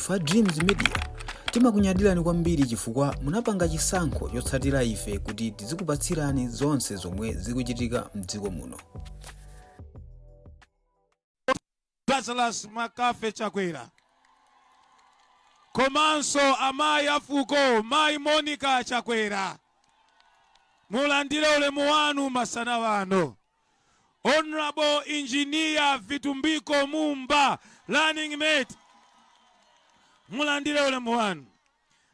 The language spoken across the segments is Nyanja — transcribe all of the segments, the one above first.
Fa Dreams Media timakunyadirani kwambiri chifukwa munapanga chisankho chotsatira ife kuti tizikupatsirani zonse zomwe zikuchitika m'dziko muno. Lazarus Makafe Chakwera komanso amayi afuko mayi Monica Chakwera mulandire ulemu wanu masana wano. Honorable Engineer Vitumbiko Mumba Running Mate mulandire ulemu wanu.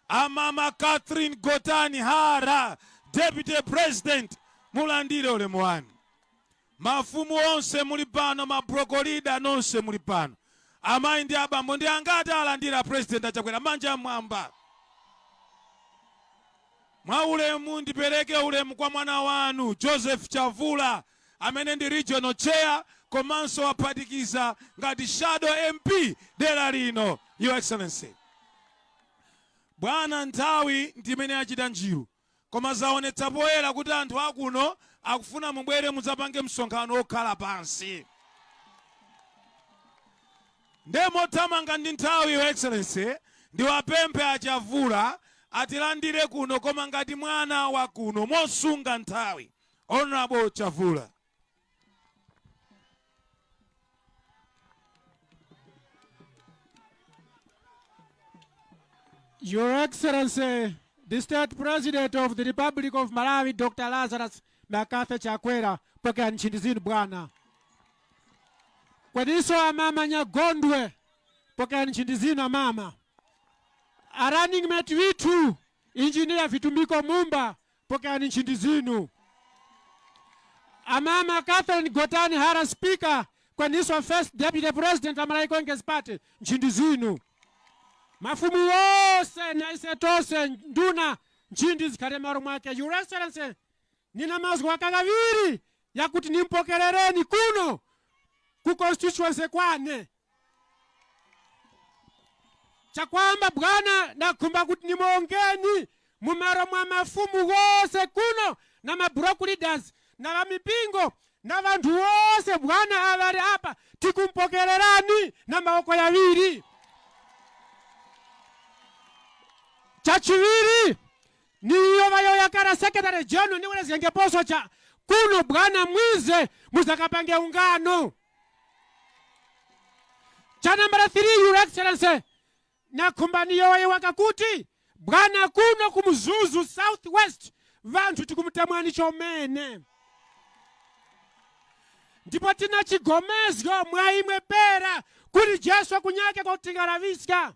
Amama Catherine Gotani Hara Deputy President mulandire ulemu wanu. Mafumu onse muli pano, mabrokolida nonse muli pano. Amayi ndi abambo ndi angati alandira President Achakwera manja mwamba. Mwa ulemu ndipereke ulemu kwa mwana wanu Joseph Chavula amene ndi Regional Chair komanso waphatikiza ngati Shadow MP dera lino. Your Excellency. Bwana nthawi ndimene achita njiru koma zaonetsa poyera kuti anthu akuno akufuna mubwere mudzapange msonkhano okhala pansi. Ndemo thamanga ndi nthawi, Your Excellency, ndiwapemphe Achavula atilandire kuno koma ngati mwana wa kuno mosunga nthawi. Honorable Chavula. Your Excellency, the State President of the Republic of Malawi, Dr. Lazarus Makafe Chakwera, pokea nchini zinu bwana. Kwediso amama Nyagondwe, pokea nchini zinu amama. A running mate vitu, Engineer Vitumbiko Mumba, pokea nchini zinu. Amama Catherine Gotani Hara Speaker, kwediso First Deputy President wa Malawi Congress Party, nchini zinu. Mafumu wose na isetose nduna nchindi zikale maro mwake. Your Excellency, nina mazgu wakagaviri ya kuti nimpokerereni kuno ku constituency kwane. Chakwamba bwana nakumba kuti nimongeni mumaro mwa mafumu wose kuno na mabroku leaders na wamipingo na vandu wose bwana avari hapa tikumpokererani na maoko yaviri. Chachiviri niyo vayo yakara Secretary General niwele zenge poso cha kuno bwana mwize muzakapange ungano. Cha number 3, Your Excellency, na kumbaniyo wae wakakuti bwana kuno kumuzuzu Southwest vantu tikumutamwani chomene. Ndipo tina chigomezgo mwaimwe pera kuri jeswa kunyake kwa utingaraviska.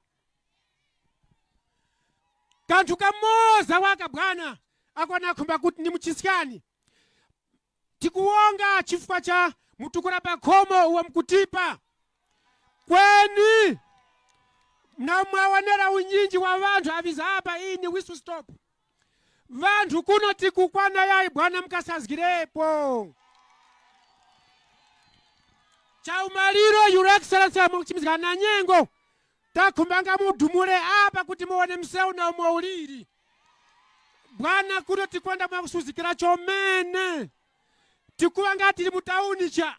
Kantu kamoza waka bwana akwana kumba kuti ni mchisikani. Tikuonga chifukwa cha mutukura pakomo uwa mkutipa. Kweni mnamuawanera unyinji wa vantu aviza hapa hii ni wisu stop. Vantu kuno tikukwana yai bwana mkasazgirepo. Cha umaliro, Your Excellency, mkimizika na nyengo. Takumbanga mudumure hapa kuti muone mseu na mwauliri. Bwana kuno tikwenda mwakusuzikira chomene. Tikuwa ngati li mutauni cha.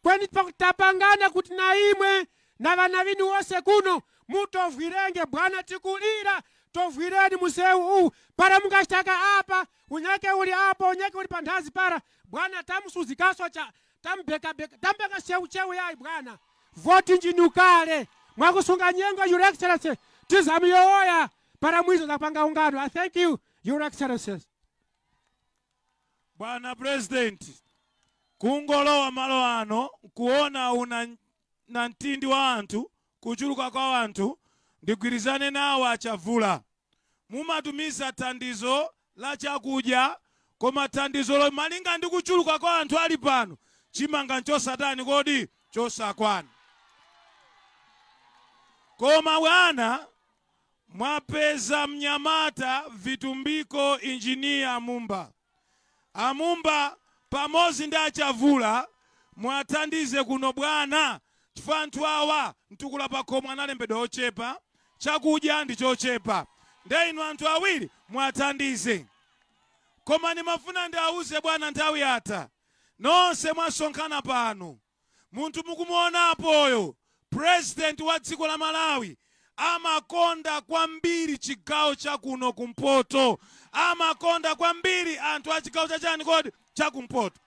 Kweni tapangana kuti na imwe na vanavini wose kuno. Mutovwirenge bwana tikulira. Tovwireni museu huu. Para mkashtaka hapa. Unyake uli hapa. Unyake uli pandazi para. Bwana tamusuzikaso cha. Tambeka cheu yai bwana. Voti njinukale. Mwakusunga nyengo, Your Excellency. Tizamiyoya para mwizo za panga ungano. I thank you, Your Excellency. Bwana President, kungolowa malo ano kuona una na ntindi wa antu kuchuluka kwa antu ndigwirizane nawo Achavula. Mumatumiza tandizo la chakudya koma tandizo lo malinga ndi kuchuluka kwa antu ali pano chimanga nchosatani kodi chosakwana. Koma bwana mwapeza mnyamata Vitumbiko Engineer Mumba. Amumba pamozi ndi Achavula mwatandize kuno bwana chifukwa anthu awa mtukula pakomo analembedwa ochepa chakudya ndi chochepa. Nde inu anthu awiri mwatandize. Koma nimafuna ndi auze bwana nthawi yatha nonse mwasonkhana pano. Muntu mukumuona apoyo president wa dziko la Malawi amakonda kwambiri chigawo chakuno kumpoto, amakonda kwambiri anthu a chigawo chachani kodi chakumpoto.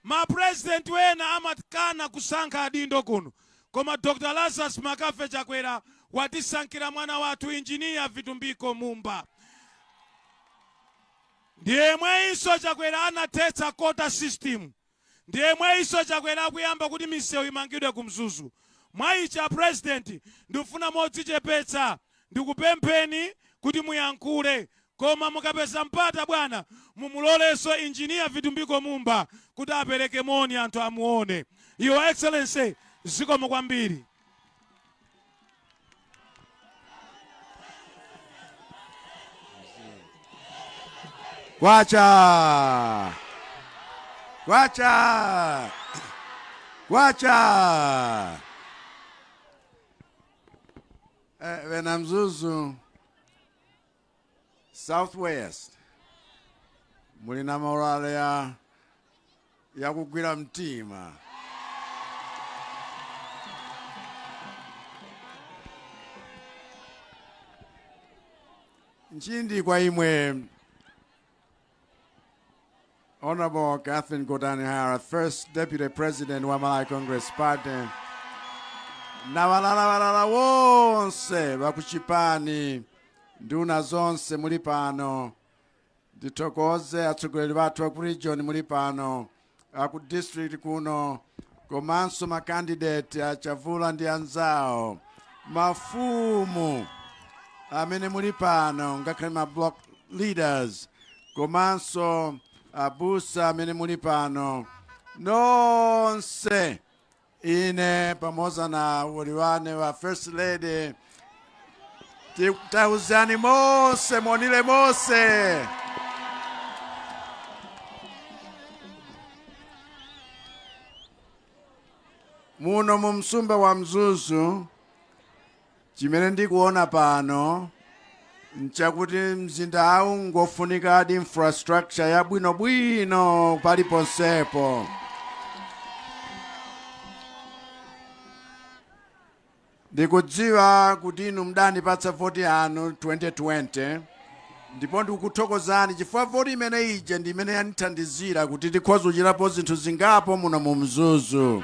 Mapresident wena amatikana kusankha adindo kuno, koma Dr. Lazarus Makafe Chakwera watisankhira mwana wathu Engineer Vitumbiko Mumba. Ndiye mweyiso Chakwera anathetsa quota system. Ndiye mweyiso Chakwera akuyamba kuti misewu imangidwe kumzuzu. Mwayicha president ndifuna modzichepetsa ndikupempheni kuti muyankhule, koma mukapeza mpata bwana mumuloleso Engineer Vitumbiko Mumba kuti apereke moni anthu amuone. Your Excellency, zikomo kwambiri. Kwacha! Kwacha! Kwacha! Wena Mzuzu Southwest mulina morale ya kugwira mtima. Nchindi kwa imwe Honorable Catherine Godani Hara, First Deputy President wa Malawi Congress Party, na walala wonse bakuchipani nduna zonse muli pano, nditokoze atsogoleri bathu wa ku region muli pano, aku district kuno, komanso ma candidate a Chavula ndi anzawo, mafumu amene muli pano, ngakhale ma block leaders, komanso abusa amene muli pano, nonse ine pamoja na waliwane wa First Lady tauzani mose monile mose. Muno mumsumba wa Mzuzu chimene ndikuona pano nchakuti mzinda awu ngofunika adi infrastructure ya bwino paliponsepo. Ndikudziwa kuti inu mdanipatsa voti yanu 2020, ndipo ndikuthokozani chifukwa voti imene ije ndi imene yanithandizira kuti tikhoza kuchitapo zinthu zingapo muno mu Mzuzu.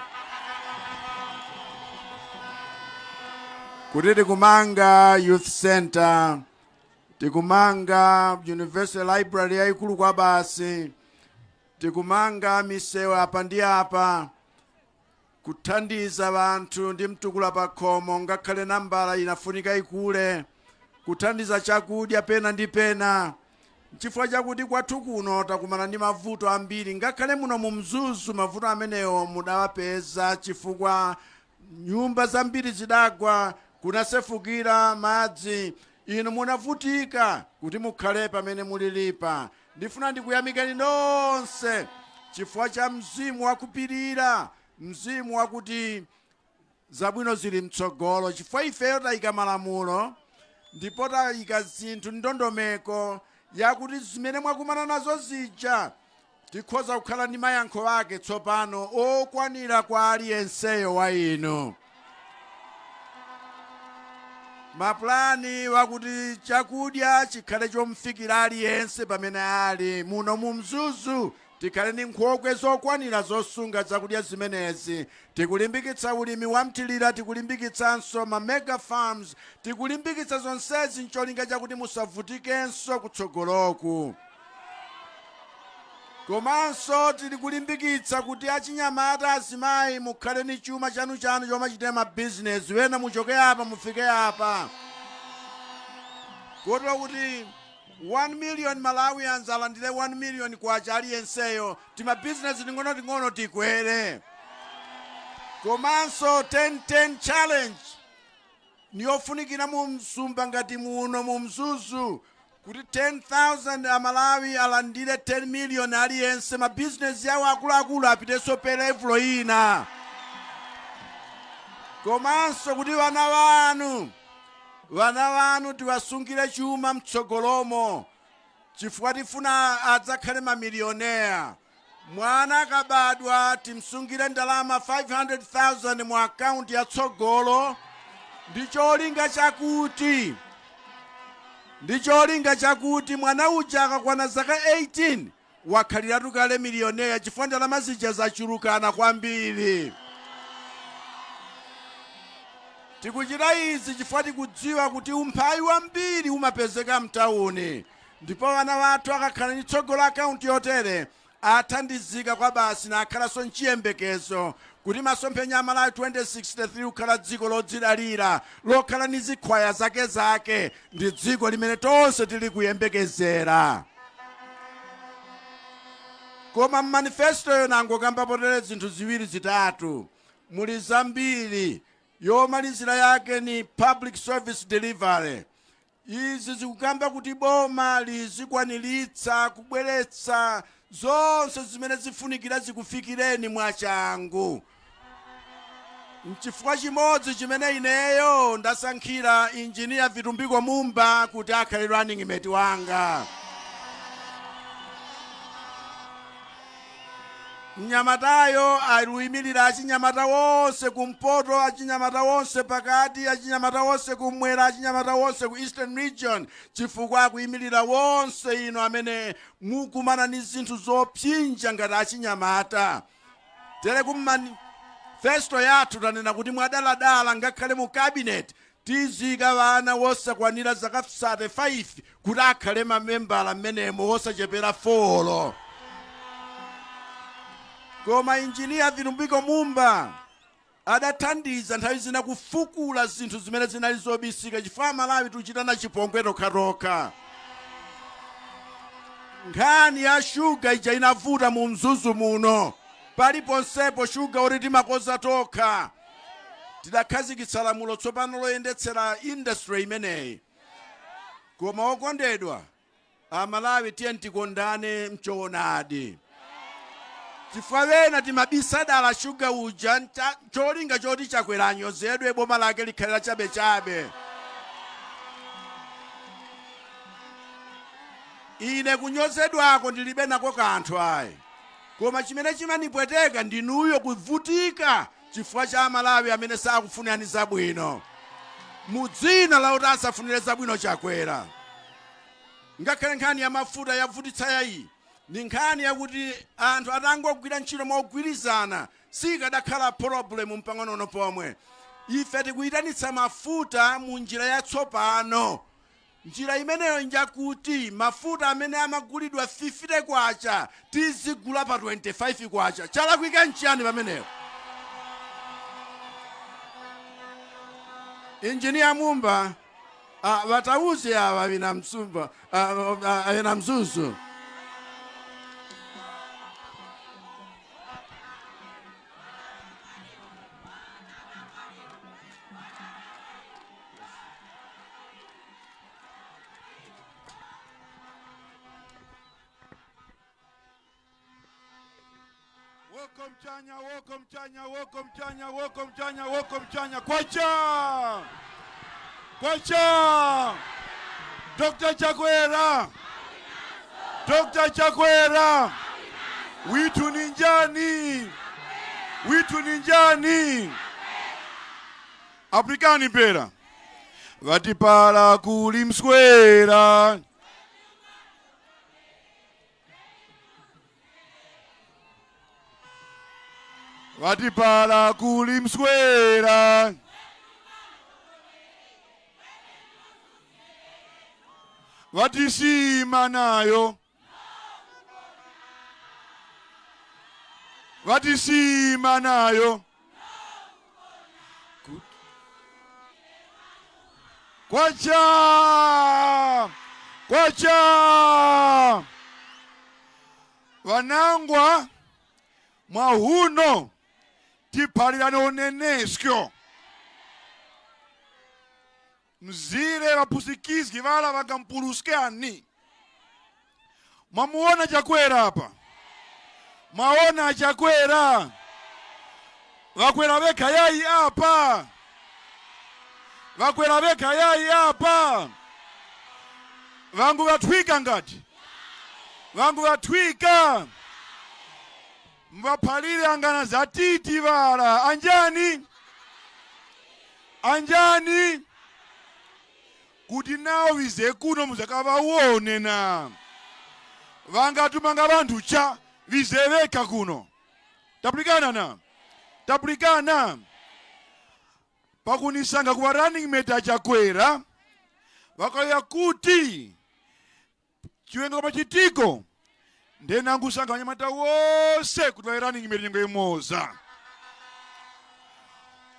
Kuti tikumanga youth center, tikumanga university library yaikulu kwa basi, tikumanga misewu apa ndi apa, kuthandiza abantu ndi mtukula pa khomo ngakhale nambala inafunika ikule, kuthandiza chakudya pena ndi pena. Chifukwa chakuti kwathu kuno takumana ndi mavuto ambiri, ngakhale muno mu Mzuzu mavuto amenewo mudawapeza chifukwa nyumba zambiri zidagwa, kunasefukira madzi, inu munavutika kuti mukhale pamene mulilipa. Ndifuna ndikuyamikeni nonse chifukwa cha mzimu wakupirira, mzimu wakuti zabwino zili mtsogolo, chifukwa ifeyo tayika malamulo ndipo tayika zinthu ndondomeko yakuti zimene mwakumana nazo zija tikhoza kukhala ndi mayankho ake tsopano okwanira kwa aliyenseyo wa inu. Maplani wakuti chakudya chikhale chomfikira aliyense pamene ali muno mu Mzuzu, tikhale ndi nkhokwe zokwanira zosunga zakudya zimenezi. Tikulimbikitsa ulimi wa mtilira, tikulimbikitsanso ma mega farms, tikulimbikitsa zonsezi ncholinga chakuti musavutikenso kutsogoloku. Komanso tikulimbikitsa kuti achinyamata azimayi mukhale ni chuma chanu chomachitira ma business, wena muchoke apa mufike apa. Kotero kuti 1 million Malawians alandire 1 million kwacha aliyenseyo, tima business ting'ono tikwere. Komanso 10-10 challenge niyofunikira mu msumba ngati muno mu Mzuzu, kuti 10,000 Amalawi alandire 10 million aliyense, ma business yawo akuluakulu apiteso perevulo ina. Komanso kuti vana vanu tiwasungire chuma mtsogolomo, chifukwa tifuna adzakhale mamilionea. mwana akabadwa timsungire ndalama 500,000 mu akaunti ya tsogolo ndi cholinga chakuti mwana uja akakwana zaka 18 wakhaliratu kale milioneya chifukwa ndalama zija zachulukana kwambiri. Tikuchita izi chifukwa tikudziwa kuti umphawi wambiri umapezeka mtawuni, ndipo wana wathu akakhala ndi tsogolo akaunti yotere athandizika kwa basi na akhalanso nchiyembekezo kuti masomphenya a Malawi 2063 ukhala dziko lodzidalira lokhala ndi zikhwaya zake ndi dziko limene tonse tili kuyembekezera. Koma manifestoyo nangokamba potere zinthu ziwiri zitatu, muli zambiri. Yomalizira yake ni public service delivery. Izi zikukamba kuti boma lizikwaniritsa kubweretsa zonse zimene zifunikira zikufikireni mwachangu. N'chifukwa chimodzi chimene ineyo ndasankhira Engineer Vitumbiko Mumba kuti akhale running mate wanga. Mnyamatayo aluyimirira achinyamata wonse kumpoto, achinyamata wonse pakati, achinyamata wonse kumwera, achinyamata wonse ku Eastern Region, chifukwa akuyimirira wonse ino amene mukumana ni zinthu zopsinja ngati achinyamata. Tere kumanifesto yathu tanena kuti mwadaladala ngakhale mu cabinet tizika vana wosakwanira zaka 35 kuti akhale mamembala mmenemo wosachepera 4. Koma Engineer Vitumbiko Mumba adathandiza nthawi zina kufukula zinthu zimene zinali zobisika chifukwa Malawi tuchitana chipongwe tokha. Nkhani ya shuga ija inavuta mu mzuzu muno, paliponsepo shuga oti timakoza tokha. Tidakhazikitsa lamulo tsopano loyendetsera industry imeneyi. Koma okondedwa, Amalawi tiye tikondane mchoonadi. Chifukwa wena timabisa dala shuga uja cholinga choti chakwera anyozedwe boma lake likhalira chabe. Ine kunyozedwako ndilibe nako kanthu ayi. Koma chimene chimanipweteka ndinuyo kuvutika chifukwa cha Amalawi amene sakufunirani zabwino. Mudzina la kuti asafunire zabwino chakwera. Ngakhale nkhani ya mafuta yavutitsa yayi. Ni nkhani yakuti anthu atangogwira ntchito mogwirizana sikadakhala problem mpang'ono pomwe. Ife tikuyitanitsa mafuta mu njira yatsopano. Njira imeneyo njakuti mafuta amene amagulidwa 50 kwacha tizigula pa 25 kwacha. Chalakwika nchiyani pameneyo? Engineer Mumba watauze awa vina msumba vina mzuzu. Woko mchanya. Kwacha. Dr. Chakwera. Witu ninjani. Afrikani pera. Vatipala kulimswera. Vatipala kulimswera. Vatisima nayo. Kwacha. Vanangwa mwahuno tipalirane uneneskyo. Mzire vapusikizgi vala vakampuluskani. Mwamuona Chakwera hapa. Mwaona Chakwera. Vakwera veka yai hapa. Vangu vatwika ngati. mbaphalire angana zatiti vala anjani anjani kuti nawo vize kuno muzakavaone na vangatumanga vantu cha vizeveka kuno tapulikana na tapulikana pakunisanga kuwa running mate achakwera vakaya kuti chiwenga pachitiko ndenangusanga wanyamata wose kuti vai running mate nyengo imoza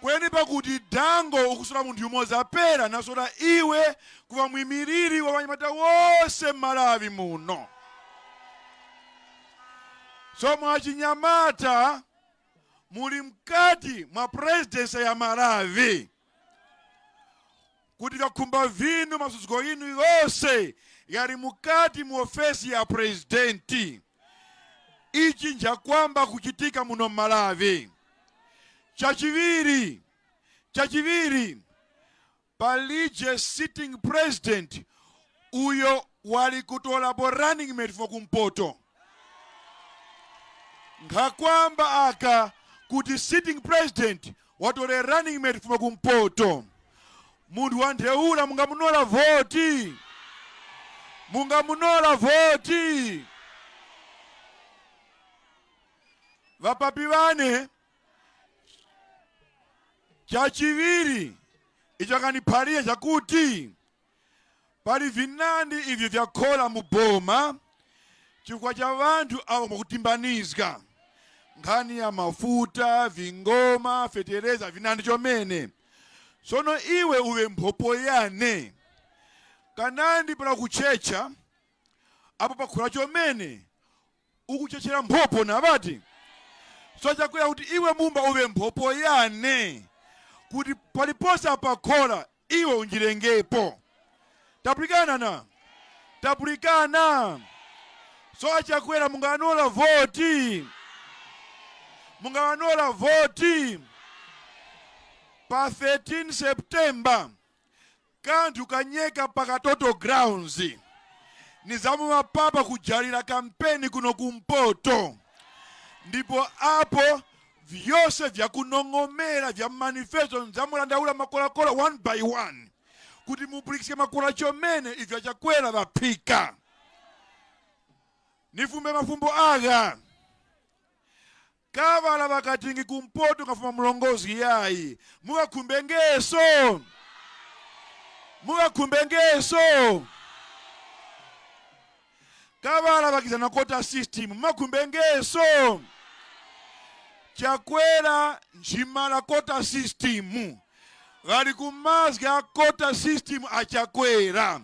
kweni pakuti dango ukusula munthu yumoza apera nasoda iwe kuva mwimiriri wa wanyamata wose mmalawi muno so mwachinyamata muli mkati mwa presidency ya Malawi kuti kakhumba vinu masuzuko inu yose yali mukati mu ofesi ya presidenti ichi njakwamba kuchitika muno Malawi. Chachiviri palije sitting president uyo wali kutola bo running mate for kumpoto ngakwamba aka kuti sitting president watole running mate for kumpoto mundu wantheula mungamunola voti vapapi vane chachiviri icho kaniphalia chakuti pali vinandi ivyo vyakhola muboma chifukwa cha vantu awo mwakutimbanizga nkhani ya mafuta vingoma fetereza vinandi chomene sono iwe uwe mphopo yane kanandi pala kuchecha apo pakhola chomene ukuchechera mphopo na vati so chakwera kuti iwe mumba uwe mphopo yane kuti paliposa pakhola iwe unjilengepo tapulikana so achakwera munganola voti pa 13 September kanthu kanyeka pakatoto grounds nizamu mapapa kujalira kampeni kuno kumpoto ndipo apo vyose vya kunong'omera vya manifesto nzamulandaula makolakola one by one kuti mupulikise makola chomene ivyo chakwera vaphika nifumbe mafumbo aga kavala vakatingi kumpoto kafuma mulongozi yayi mukakhumbengeso kavala vakizana kota system mukakhumbengeso chakwera njimala kota system gali kumazga kota system achakwera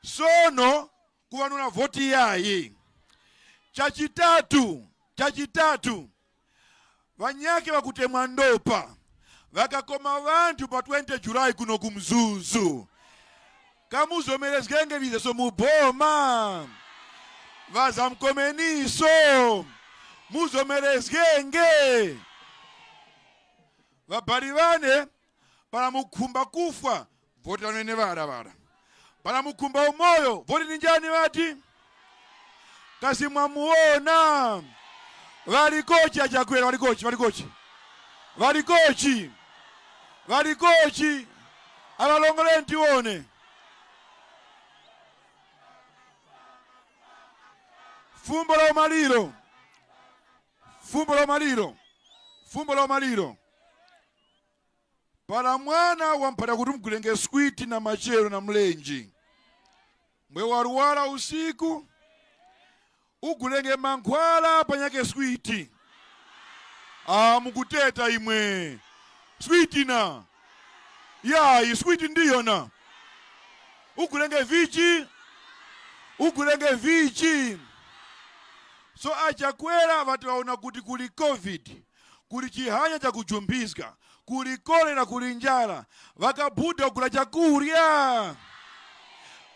sono kuvanula voti yayi chachitatu vanyake vakutemwa ndopa vakakoma vantu pa 20 Julai kuno kumzuzu kamuzomerezgenge vize so muboma vazamkomeniso muzomerezgenge vabali vane para mukhumba kufa voti vanene vara para mukhumba umoyo voti ninjani vati kasi mwamuona valikochi achakwera valikochi avalongole ntione fumbo la umaliro pala mwana wampata kuti mkulenge skwiti na machero na mlenji mbwe waruwala usiku ukulenge mankhwala panyake skwiti mukuteta imwe skwiti na yayi skwiti ndiyo na ukulenge vichi so achakwera vati vaona kuti kuli covid kuli chihanya cha kujumbizga kuli kolera kuli njala vakabuda kula chakurya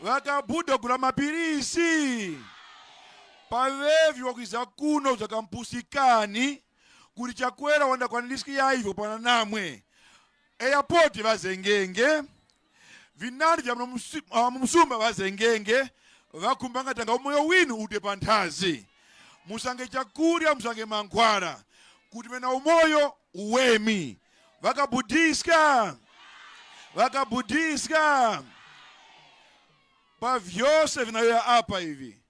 vakabuda kula mapirisi pavevi wakuiza kuno zakampusikani kuli chakwera wanda kwa niliski ya hivyo pana namwe airport vazengenge vinandi vya msumba vazengenge vakumbanga tanga umoyo winu ude panthazi musange chakurya musange mankhwala kuti pena umoyo uwemi vakabudhiska pa vyose vinayoya apa hivi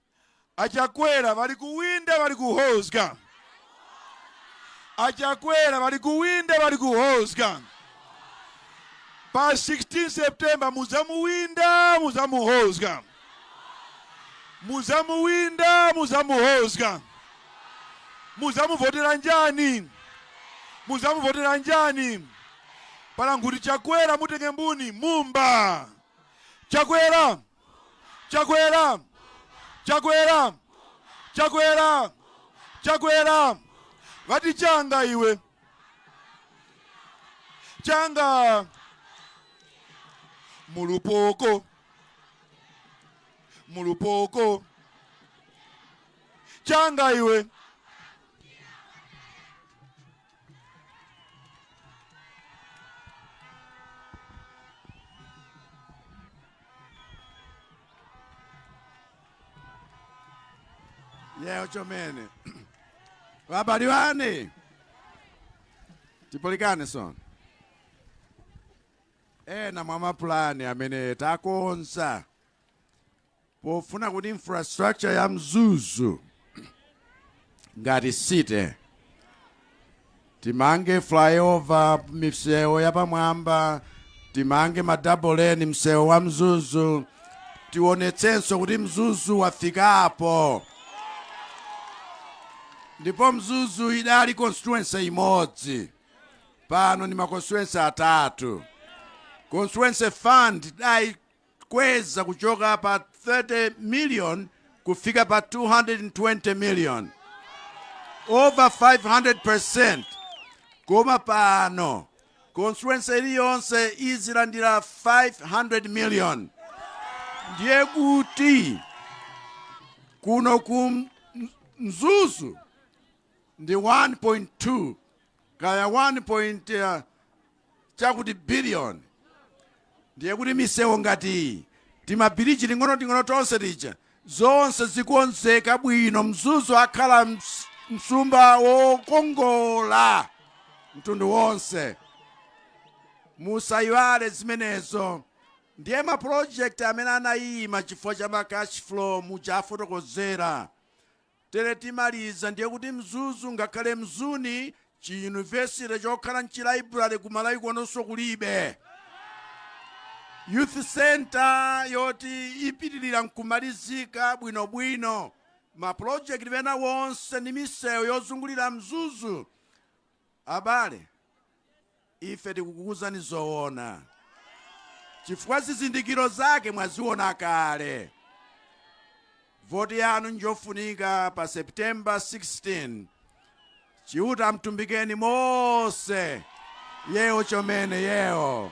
achakwera vari kuwinda vari kuhozga achakwera vari kuwinda vari kuhozga pa 16 September muzamuwinda muzamuhozga muzamuwinda muzamuhozga muzamuvotera njani muzamuvotera njani para nguti chakwera mutenge mbuni mumba chakwera chakwera chakwera chakwera chakwera vati changa iwe changa mulupoko changa iwe Yeo chomene. Wabaliwane. Tipolikane son. Na mama plani amene takonza. Pofuna kuti infrastructure ya Mzuzu ngati city. Timange flyover msewu ya pamwamba. Timange ma double lane msewu wa Mzuzu. Tionetsenso kuti Mzuzu wafikapo. Ndipo Mzuzu idali constituency imodzi. Pano ni makonstituency atatu. Constituency fund idai kweza kuchoka pa 30 million kufika pa 220 million. Over 500%. Koma pano constituency iliyonse izilandira 500 million. Ndiye kuti kuno ku Mzuzu ndi 1.2 kaya 1 chakuti billion. Ndiye kuti misewu ngati timabiriji ting'ono tonse tija zonse zikonzeka bwino. Mzuzu akhala msumba wokongola mtundu wonse. Musayiwale zimenezo. Ndiye ma project amene anayima chifukwa cha ma cash flow muchafotokozera. Tere timaliza ndiye kuti Mzuzu ngakhale Mzuni chi university chokhala nchi library kumalawi kononso kulibe. Youth center yoti ipitilira nkumalizika bwinobwino. Ma project vena wonse ni misewu yozungulira Mzuzu. Abale, ife tikukuzani zoona. Chifukwa zizindikiro zake mwaziona kale. Voti yanu njofunika pa September 16. Chiuta mtumbikeni mose. Yeo chomene yeo.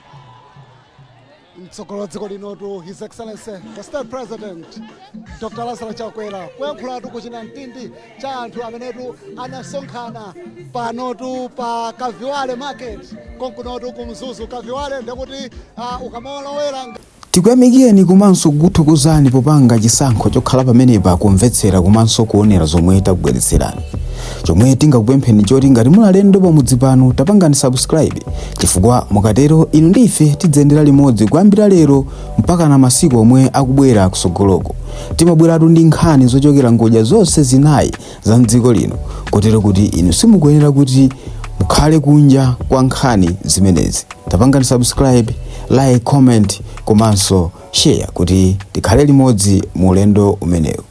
Mtsogolo dziko linotu His Excellency the State President Dr. Lazarus Chakwera kuyankhulatu kuchina mtindi cha anthu amenetu anasonkhana panotu pa Kaviwale Market konkunotu ku Mzuzu. Kaviwale ndikuti ukamalowera tikuyamikeni komanso kukuthokozani popanga chisankho chokhala pamenepa kumvetsera komanso kuonera zomwe takubweretserani. Chomwe tingakupempheni choti ngati muli alendo pamudzi pano tapangani subscribe, chifukwa mukatero inu ndi ife tidzendera limodzi kuyambira lero mpaka na masiku omwe akubwera kusogoloko. Timabweratu ndi nkhani zochokera ngodya zonse zinayi za mdziko lino, kotero kuti inu simukuyenera kuti mukhale kunja kwa nkhani zimenezi. Tapangani subscribe, like, comment komanso share kuti tikhale limodzi mu ulendo umenewu.